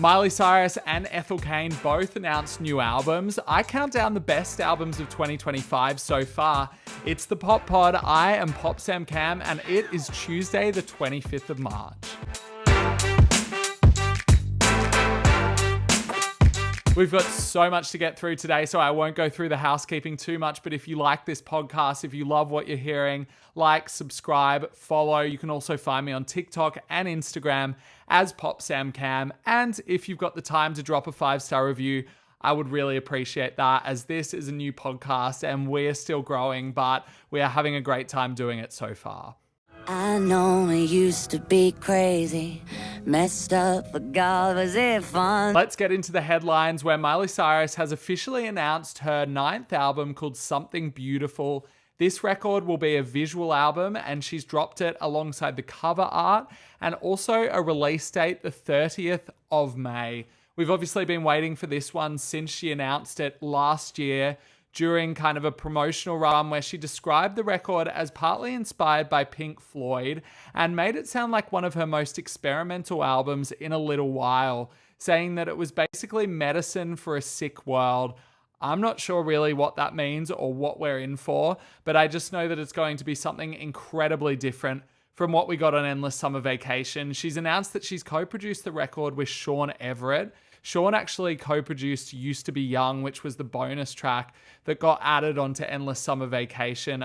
Miley Cyrus and Ethel Cain both announced new albums. I count down the best albums of 2025 so far. It's the Pop Pod. I am Pop Sam Cam, and it is Tuesday, the 25th of March. We've got so much to get through today, so I won't go through the housekeeping too much, but if you like this podcast, if you love what you're hearing, like, subscribe, follow. You can also find me on TikTok and Instagram as PopSamCam, and if you've got the time to drop a 5-star review, I would really appreciate that, as this is a new podcast and we're still growing, but we are having a great time doing it so far. I know it used to be crazy, messed up, but God, was it fun. Let's get into the headlines, where Miley Cyrus has officially announced her 9th album called Something Beautiful. This record will be a visual album, and she's dropped it alongside the cover art and also a release date, the 30th of May. We've obviously been waiting for this one since she announced it last year, during kind of a promotional run where she described the record as partly inspired by Pink Floyd and made it sound like one of her most experimental albums in a little while, saying that it was basically medicine for a sick world. I'm not sure really what that means or what we're in for, but I just know that it's going to be something incredibly different from what we got on Endless Summer Vacation. She's announced that she's co-produced the record with Sean Everett. Sean actually co-produced Used to Be Young, which was the bonus track that got added onto Endless Summer Vacation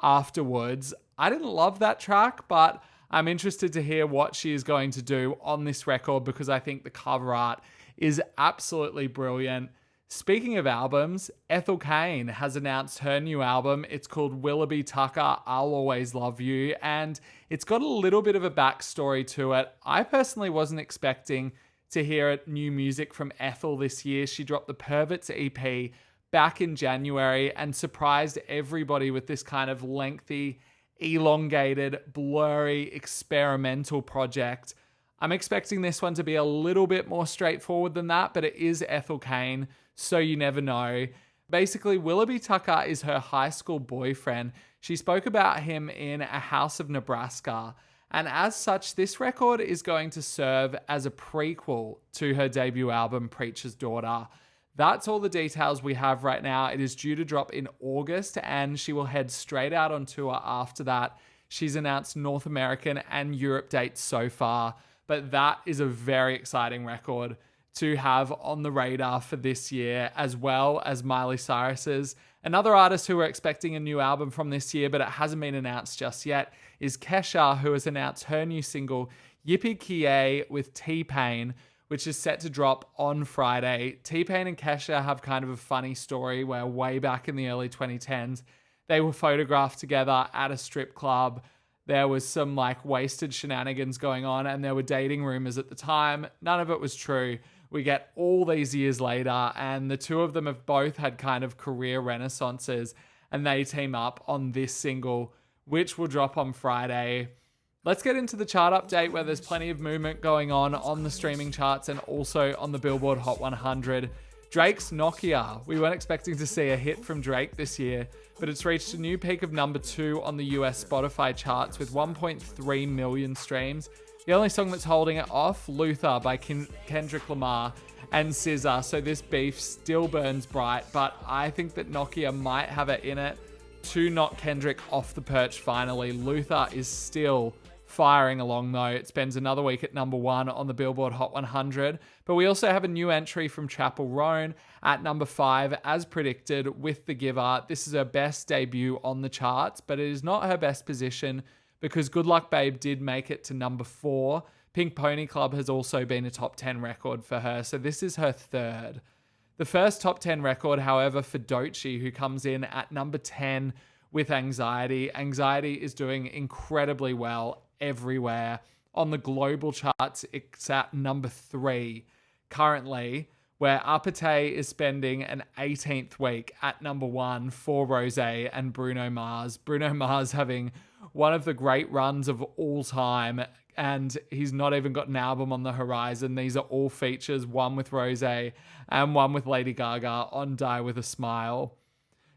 afterwards. I didn't love that track, but I'm interested to hear what she is going to do on this record, because I think the cover art is absolutely brilliant. Speaking of albums, Ethel Cain has announced her new album. It's called Willoughby Tucker, I'll Always Love You, and it's got a little bit of a backstory to it. I personally wasn't expecting to hear new music from Ethel this year. She dropped the Perverts EP back in January and surprised everybody with this kind of lengthy, elongated, blurry, experimental project. I'm expecting this one to be a little bit more straightforward than that, but it is Ethel Cain, so you never know. Basically, Willoughby Tucker is her high school boyfriend. She spoke about him in A House of Nebraska. And as such, this record is going to serve as a prequel to her debut album, Preacher's Daughter. That's all the details we have right now. It is due to drop in August, and she will head straight out on tour after that. She's announced North American and Europe dates so far, but that is a very exciting record to have on the radar for this year, as well as Miley Cyrus's. Another artist who we're expecting a new album from this year, but it hasn't been announced just yet, is Kesha, who has announced her new single, Yippee-Ki-Yay, with T-Pain, which is set to drop on Friday. T-Pain and Kesha have kind of a funny story where way back in the early 2010s, they were photographed together at a strip club. There was some wasted shenanigans going on, and there were dating rumors at the time. None of it was true. We get all these years later, and the two of them have both had kind of career renaissances, and they team up on this single, which will drop on Friday. Let's get into the chart update, where there's plenty of movement going on the streaming charts and also on the Billboard Hot 100. Drake's Nokia. We weren't expecting to see a hit from Drake this year, but it's reached a new peak of number 2 on the US Spotify charts with 1.3 million streams. The only song that's holding it off, Luther by Kendrick Lamar and SZA. So this beef still burns bright, but I think that Nokia might have it in it to knock Kendrick off the perch finally. Luther is still firing along though. It spends another week at number 1 on the Billboard Hot 100. But we also have a new entry from Chappell Roan at number 5, as predicted, with The Giver. This is her best debut on the charts, but it is not her best position, because Good Luck Babe did make it to number 4. Pink Pony Club has also been a top 10 record for her, so this is her 3rd. The first top 10 record, however, for Doechii, who comes in at number 10 with Anxiety. Anxiety is doing incredibly well everywhere. On the global charts, it's at number 3 currently, where Apathy is spending an 18th week at number 1 for Rosé and Bruno Mars. Bruno Mars having one of the great runs of all time, and he's not even got an album on the horizon. These are all features, one with Rosé and one with Lady Gaga on Die With a Smile.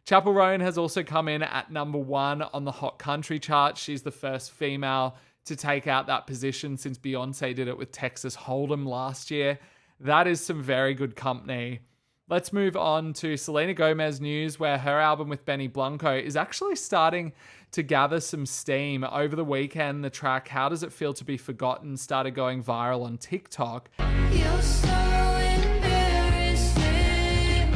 Chappell Roan has also come in at number 1 on the Hot Country chart. She's the first female to take out that position since Beyonce did it with Texas Hold'em last year. That is some very good company. Let's move on to Selena Gomez news, where her album with Benny Blanco is actually starting to gather some steam. Over the weekend, the track How Does It Feel to Be Forgotten started going viral on TikTok. You're so embarrassing.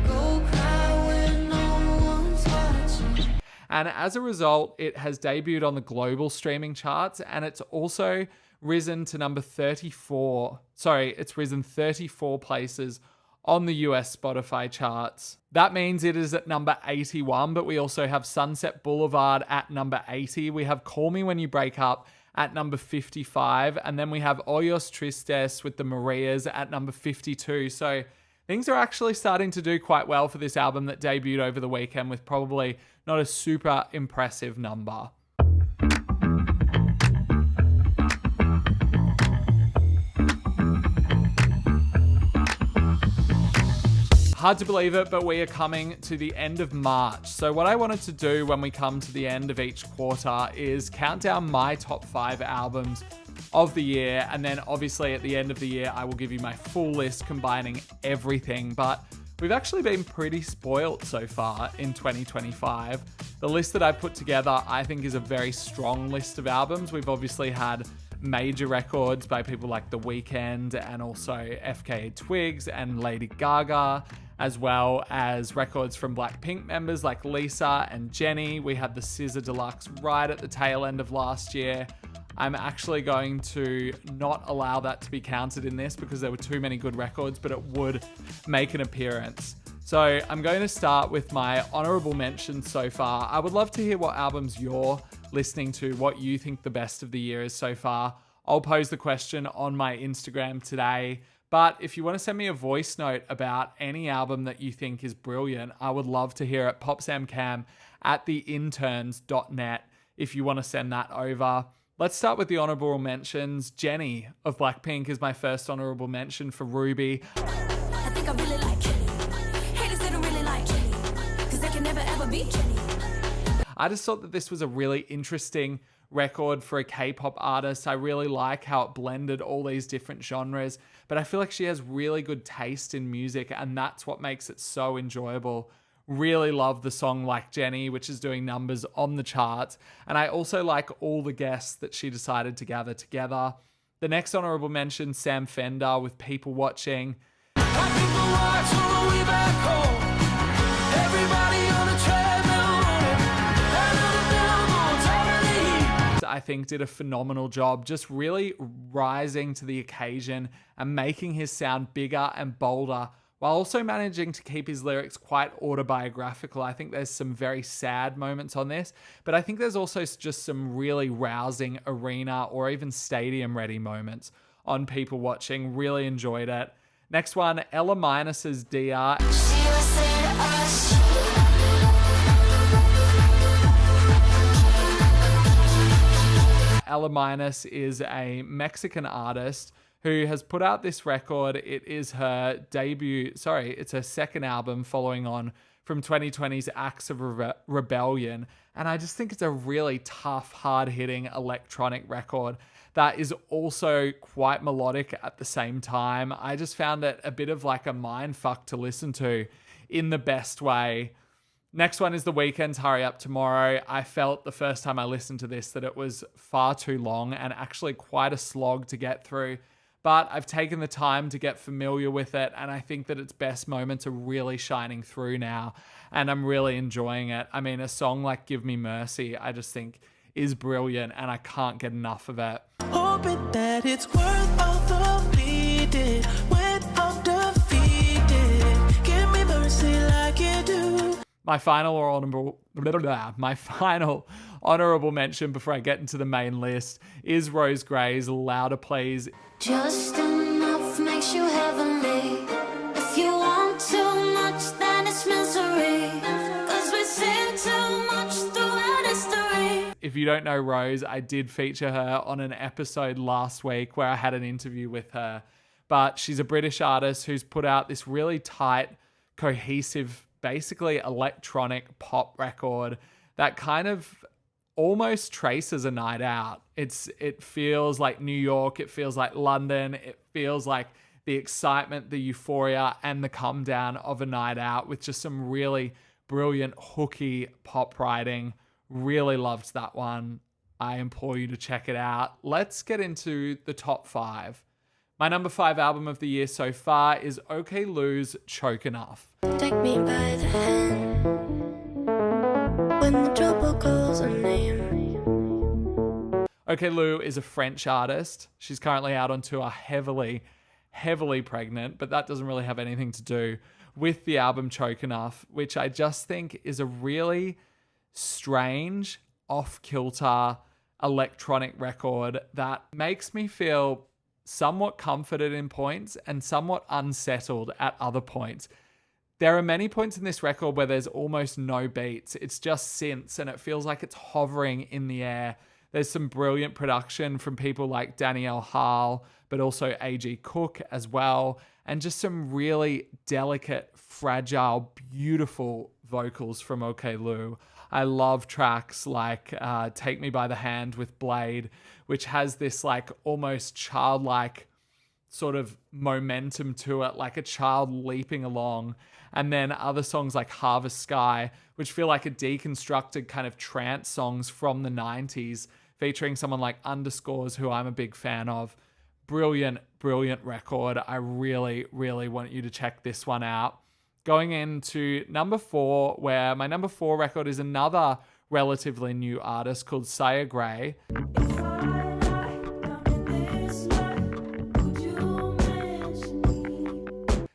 Go cry when no one's watching. And as a result, it has debuted on the global streaming charts, and it's also risen to number 34. It's risen 34 places on the US Spotify charts. That means it is at number 81, but we also have Sunset Boulevard at number 80. We have Call Me When You Break Up at number 55. And then we have Hoyos Tristes with the Marias at number 52. So things are actually starting to do quite well for this album that debuted over the weekend with probably not a super impressive number. Hard to believe it, but we are coming to the end of March. So what I wanted to do when we come to the end of each quarter is count down my top 5 albums of the year. And then obviously at the end of the year, I will give you my full list combining everything. But we've actually been pretty spoilt so far in 2025. The list that I've put together, I think, is a very strong list of albums. We've obviously had major records by people like The Weeknd and also FKA Twigs and Lady Gaga, as well as records from Blackpink members like Lisa and Jennie. We had the SZA Deluxe right at the tail end of last year. I'm actually going to not allow that to be counted in this because there were too many good records, but it would make an appearance. So I'm going to start with my honorable mentions so far. I would love to hear what albums you're listening to, what you think the best of the year is so far. I'll pose the question on my Instagram today. But if you want to send me a voice note about any album that you think is brilliant, I would love to hear it. popsamcam@theinterns.net if you want to send that over. Let's start with the honorable mentions. Jennie of Blackpink is my first honorable mention for Ruby. I think I really like Jennie. Haters didn't really like Jennie, cause they can never ever beat Jennie. I just thought that this was a really interesting record for a K-pop artist. I really like how it blended all these different genres, but I feel like she has really good taste in music, and that's what makes it so enjoyable. Really love the song Like Jennie, which is doing numbers on the charts, and I also like all the guests that she decided to gather together. The next honorable mention, Sam Fender with People Watching. I think did a phenomenal job, just really rising to the occasion and making his sound bigger and bolder while also managing to keep his lyrics quite autobiographical. I think there's some very sad moments on this, but I think there's also just some really rousing arena or even stadium ready moments on People Watching. Really enjoyed it. Next one, Ella Minus's DR. Ella Minus is a Mexican artist who has put out this record. It is her it's her second album following on from 2020's Acts of Rebellion. And I just think it's a really tough, hard-hitting electronic record that is also quite melodic at the same time. I just found it a bit of like a mind fuck to listen to in the best way. Next one is The Weeknd's Hurry Up Tomorrow. I felt the first time I listened to this that it was far too long and actually quite a slog to get through. But I've taken the time to get familiar with it, and I think that its best moments are really shining through now, and I'm really enjoying it. I mean, a song like Give Me Mercy, I just think is brilliant, and I can't get enough of it. Hoping that it's worth all the bleeding when I'm defeated. Give me mercy like you do. My final honorable mention before I get into the main list is Rose Gray's Louder Please. Just enough makes you heavenly. If you want too much, then it's misery. Cause we sin too much throughout history. If you don't know Rose, I did feature her on an episode last week where I had an interview with her. But she's a British artist who's put out this really tight, cohesive, basically electronic pop record that kind of almost traces a night out. It feels like New York, it feels like London, it feels like the excitement, the euphoria, and the come down of a night out with just some really brilliant hooky pop writing. Really loved that one. I implore you to check it out. Let's get into the top 5. My number 5 album of the year so far is OK Lou's Choke Enough. Take me by the hand when the trouble calls her name. OK Lou is a French artist. She's currently out on tour, heavily pregnant, but that doesn't really have anything to do with the album Choke Enough, which I just think is a really strange, off-kilter electronic record that makes me feel somewhat comforted in points and somewhat unsettled at other points. There are many points in this record where there's almost no beats. It's just synths and it feels like it's hovering in the air. There's some brilliant production from people like Danielle Harle, but also A.G. Cook as well. And just some really delicate, fragile, beautiful vocals from OK Lou. I love tracks like Take Me By The Hand with Blade, which has this like almost childlike sort of momentum to it, like a child leaping along. And then other songs like Harvest Sky, which feel like a deconstructed kind of trance songs from the 90s, featuring someone like Underscores, who I'm a big fan of. Brilliant record. I really want you to check this one out. Going into number 4, where my number 4 record is another relatively new artist called Saya Gray.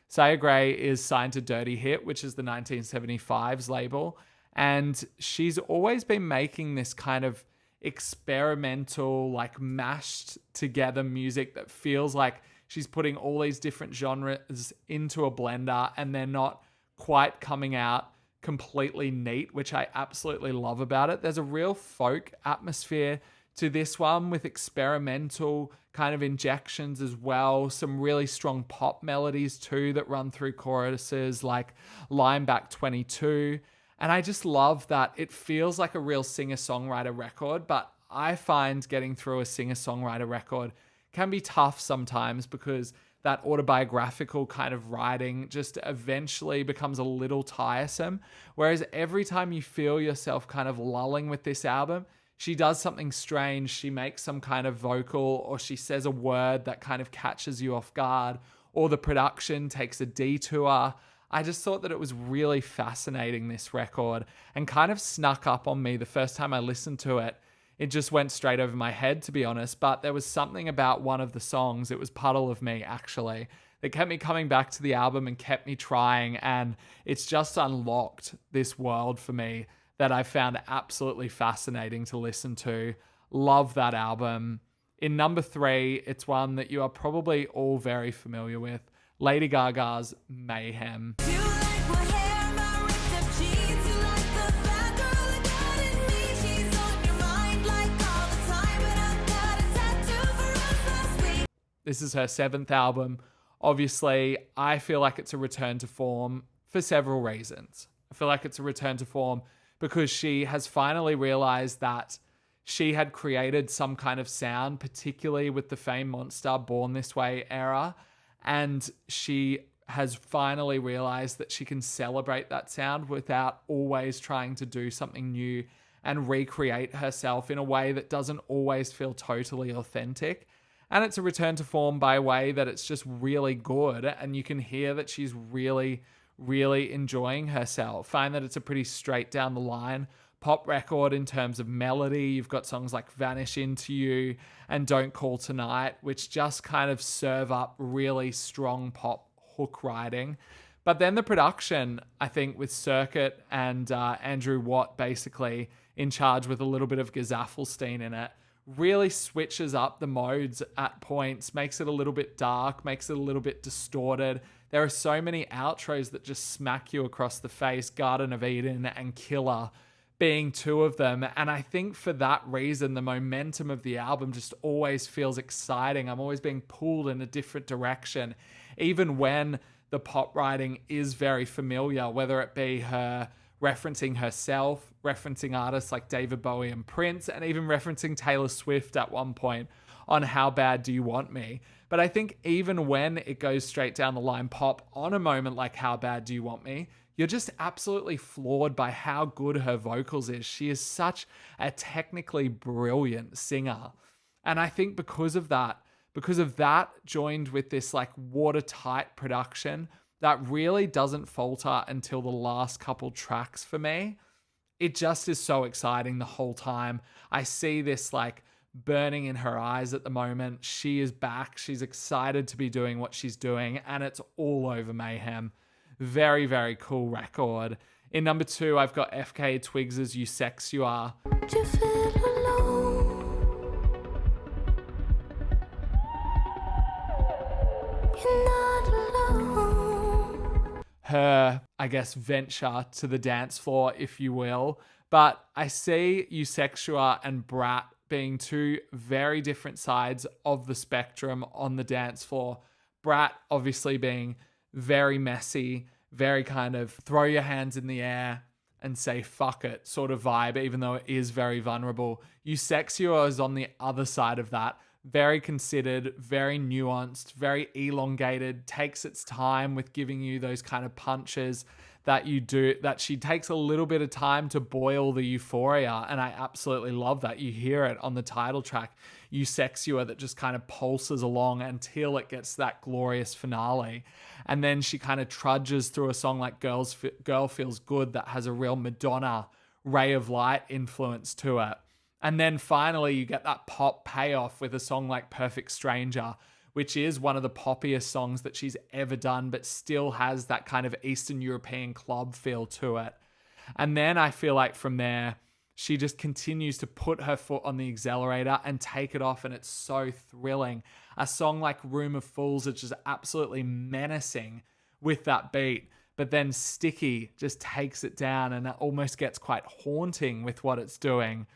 Saya Gray is signed to Dirty Hit, which is the 1975's label. And she's always been making this kind of experimental, like mashed together music that feels like she's putting all these different genres into a blender and they're not quite coming out completely neat, which I absolutely love about it. There's a real folk atmosphere to this one with experimental kind of injections as well. Some really strong pop melodies too that run through choruses like Lineback 22. And I just love that it feels like a real singer-songwriter record, but I find getting through a singer-songwriter record can be tough sometimes because that autobiographical kind of writing just eventually becomes a little tiresome. Whereas every time you feel yourself kind of lulling with this album, she does something strange. She makes some kind of vocal or she says a word that kind of catches you off guard, or the production takes a detour. I just thought that it was really fascinating, this record, and kind of snuck up on me the first time I listened to it. It just went straight over my head, to be honest, but there was something about one of the songs, it was Puddle of Me actually, that kept me coming back to the album and kept me trying, and it's just unlocked this world for me that I found absolutely fascinating to listen to. Love that album. In number 3, it's one that you are probably all very familiar with, Lady Gaga's Mayhem. This is her 7th album. Obviously, I feel like it's a return to form for several reasons. I feel like it's a return to form because she has finally realized that she had created some kind of sound, particularly with the Fame Monster, Born This Way era. And she has finally realized that she can celebrate that sound without always trying to do something new and recreate herself in a way that doesn't always feel totally authentic. And it's a return to form by a way that it's just really good. And you can hear that she's really enjoying herself. Find that it's a pretty straight down the line pop record in terms of melody. You've got songs like Vanish Into You and Don't Call Tonight, which just kind of serve up really strong pop hook writing. But then the production, I think, with Circuit and Andrew Watt basically in charge with a little bit of Gazaffelstein in it, really switches up the modes at points, makes it a little bit dark, makes it a little bit distorted. There are so many outros that just smack you across the face, Garden of Eden and Killer being 2 of them. And I think for that reason, the momentum of the album just always feels exciting. I'm always being pulled in a different direction, even when the pop writing is very familiar, whether it be her referencing herself, referencing artists like David Bowie and Prince, and even referencing Taylor Swift at one point on How Bad Do You Want Me? But I think even when it goes straight down the line pop on a moment like How Bad Do You Want Me, you're just absolutely floored by how good her vocals is. She is such a technically brilliant singer. And I think because of that joined with this like watertight production that really doesn't falter until the last couple tracks for me, it just is so exciting the whole time. I see this like burning in her eyes at the moment. She is back. She's excited to be doing what she's doing, and it's all over Mayhem. Very, very cool record. In number 2, I've got FKA Twigs' You Sex You Are. Do you feel alone? You're not alone. Her, I guess, venture to the dance floor, if you will. But I see You Sex You Are and Brat being two very different sides of the spectrum on the dance floor. Brat obviously being very messy, very kind of throw your hands in the air and say fuck it sort of vibe, even though it is very vulnerable. You Sex You Are is on the other side of that. Very considered, very nuanced, very elongated, takes its time with giving you those kind of punches that she takes a little bit of time to boil the euphoria. And I absolutely love that. You hear it on the title track, You Sex You Are, that just kind of pulses along until it gets that glorious finale. And then she kind of trudges through a song like Girl Feels Good that has a real Madonna ray of light influence to it. And then finally you get that pop payoff with a song like Perfect Stranger, which is one of the poppiest songs that she's ever done, but still has that kind of Eastern European club feel to it. And then I feel like from there, she just continues to put her foot on the accelerator and take it off, and it's so thrilling. A song like Room of Fools is just absolutely menacing with that beat, but then Sticky just takes it down and it almost gets quite haunting with what it's doing.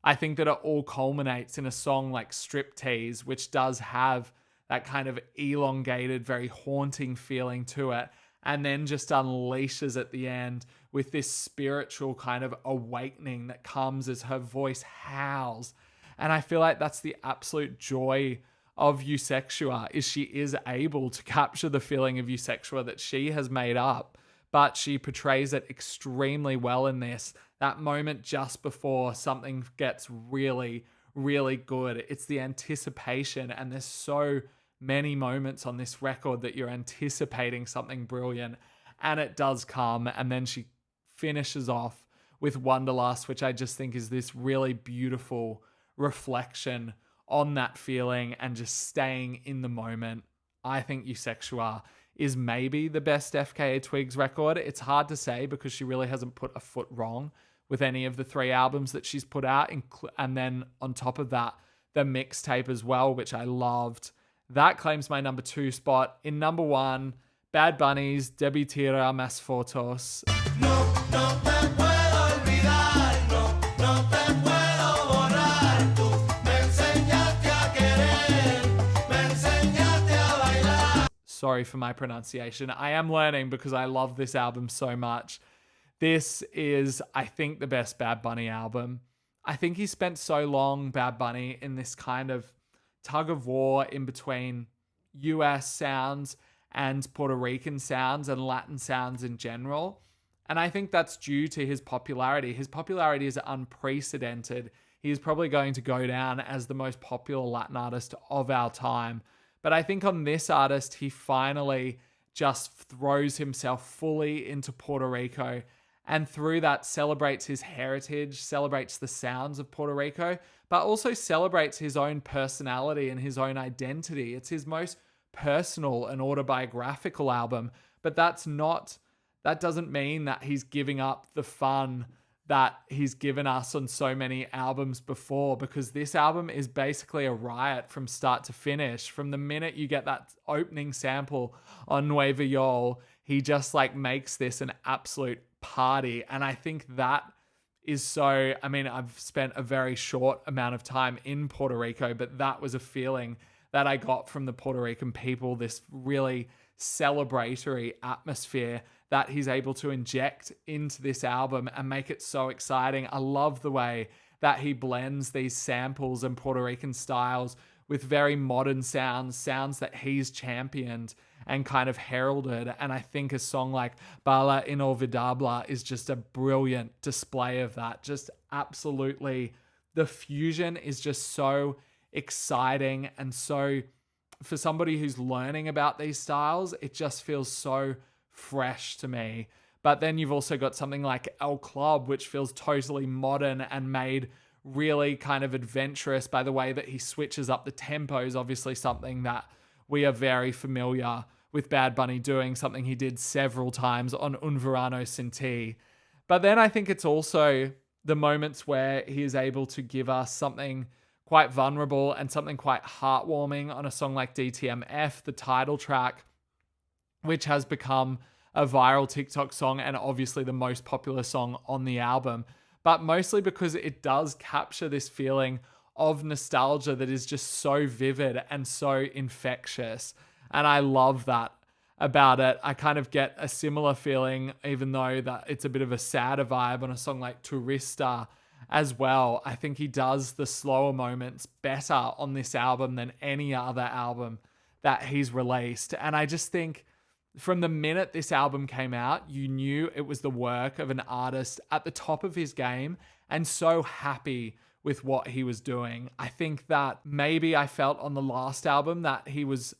I think that it all culminates in a song like Striptease, which does have that kind of elongated, very haunting feeling to it, and then just unleashes at the end with this spiritual kind of awakening that comes as her voice howls. And I feel like that's the absolute joy of You Sex You Are, is she is able to capture the feeling of You Sex You Are that she has made up, but she portrays it extremely well in this. That moment just before something gets really, really good. It's the anticipation, and there's so many moments on this record that you're anticipating something brilliant, and it does come. And then she finishes off with Wonderlust, which I just think is this really beautiful reflection on that feeling and just staying in the moment. I think You Sex You Are is maybe the best FKA Twigs record. It's hard to say because she really hasn't put a foot wrong with any of the 3 albums that she's put out. And then on top of that, the mixtape as well, which I loved. That claims my number 2 spot. In number 1, Bad Bunny's Debí Tirar Más Fotos. No, no te puedo olvidar, no, no te puedo borrar. Tú me enseñaste a querer, me enseñaste a bailar. Sorry for my pronunciation. I am learning because I love this album so much. This is, I think, the best Bad Bunny album. I think he spent so long, Bad Bunny, in this kind of tug of war in between US sounds and Puerto Rican sounds and Latin sounds in general. And I think that's due to his popularity. His popularity is unprecedented. He's probably going to go down as the most popular Latin artist of our time. But I think on this artist, he finally just throws himself fully into Puerto Rico, and through that celebrates his heritage, celebrates the sounds of Puerto Rico, but also celebrates his own personality and his own identity. It's his most personal and autobiographical album, but that doesn't mean that he's giving up the fun that he's given us on so many albums before, because this album is basically a riot from start to finish. From the minute you get that opening sample on Nueva York, he just like makes this an absolute party. And I think that is so, I mean, I've spent a very short amount of time in Puerto Rico, but that was a feeling that I got from the Puerto Rican people, this really celebratory atmosphere that he's able to inject into this album and make it so exciting. I love the way that he blends these samples and Puerto Rican styles with very modern sounds that he's championed and kind of heralded. And I think a song like Bala Inolvidable is just a brilliant display of that. Just absolutely, the fusion is just so exciting. And so for somebody who's learning about these styles, it just feels so fresh to me. But then you've also got something like El Club, which feels totally modern and made really kind of adventurous by the way that he switches up the tempos. Obviously something that we are very familiar with Bad Bunny doing, something he did several times on Un Verano Sin Ti. But then I think it's also the moments where he is able to give us something quite vulnerable and something quite heartwarming on a song like DTMF, the title track, which has become a viral TikTok song and obviously the most popular song on the album, but mostly because it does capture this feeling of nostalgia that is just so vivid and so infectious. And I love that about it. I kind of get a similar feeling, even though that it's a bit of a sadder vibe on a song like Turista as well. I think he does the slower moments better on this album than any other album that he's released. And I just think from the minute this album came out, you knew it was the work of an artist at the top of his game and so happy with what he was doing. I think that maybe I felt on the last album that he was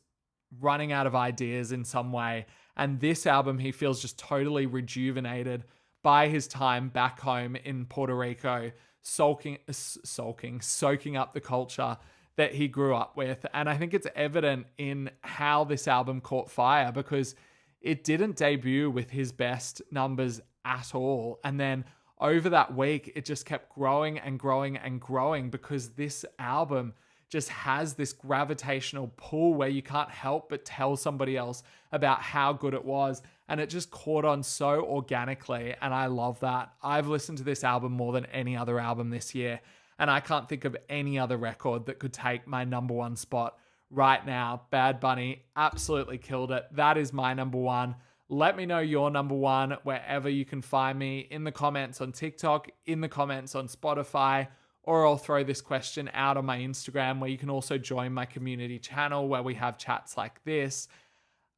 running out of ideas in some way. And this album, he feels just totally rejuvenated by his time back home in Puerto Rico, soaking up the culture that he grew up with. And I think it's evident in how this album caught fire, because it didn't debut with his best numbers at all. And then over that week, it just kept growing and growing and growing, because this album just has this gravitational pull where you can't help but tell somebody else about how good it was. And it just caught on so organically. And I love that. I've listened to this album more than any other album this year, and I can't think of any other record that could take my number one spot right now. Bad Bunny absolutely killed it. That is my number one. Let me know your number one wherever you can find me, in the comments on TikTok, in the comments on Spotify, or I'll throw this question out on my Instagram, where you can also join my community channel where we have chats like this.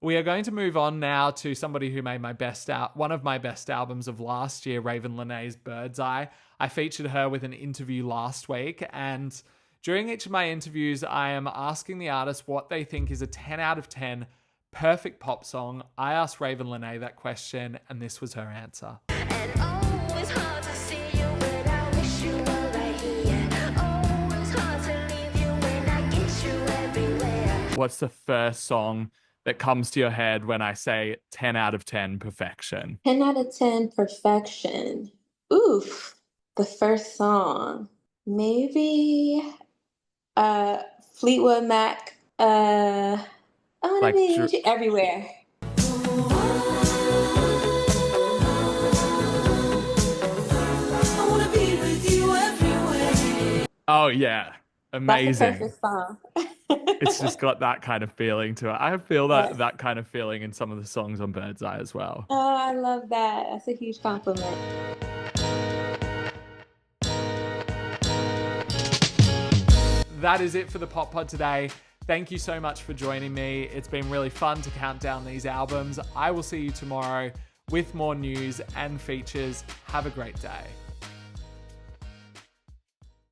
We are going to move on now to somebody who made one of my best albums of last year, Raven Lenae's Bird's Eye. I featured her with an interview last week, and during each of my interviews, I am asking the artist what they think is a 10 out of 10 perfect pop song. I asked Raven Lenae that question, and this was her answer. And oh, it's hard to see you, but I wish you were right here. Oh, it's hard to leave you when I get you everywhere. What's the first song that comes to your head when I say 10 out of 10 perfection? 10 out of 10 perfection. Oof. The first song. Maybe Fleetwood Mac. I want Like to be with you everywhere. I wanna be with you everywhere. Oh yeah, amazing. That's the perfect song. It's just got that kind of feeling to it. I feel that kind of feeling in some of the songs on Bird's Eye as well. Oh, I love that. That's a huge compliment. That is it for the Pop Pod today. Thank you so much for joining me. It's been really fun to count down these albums. I will see you tomorrow with more news and features. Have a great day.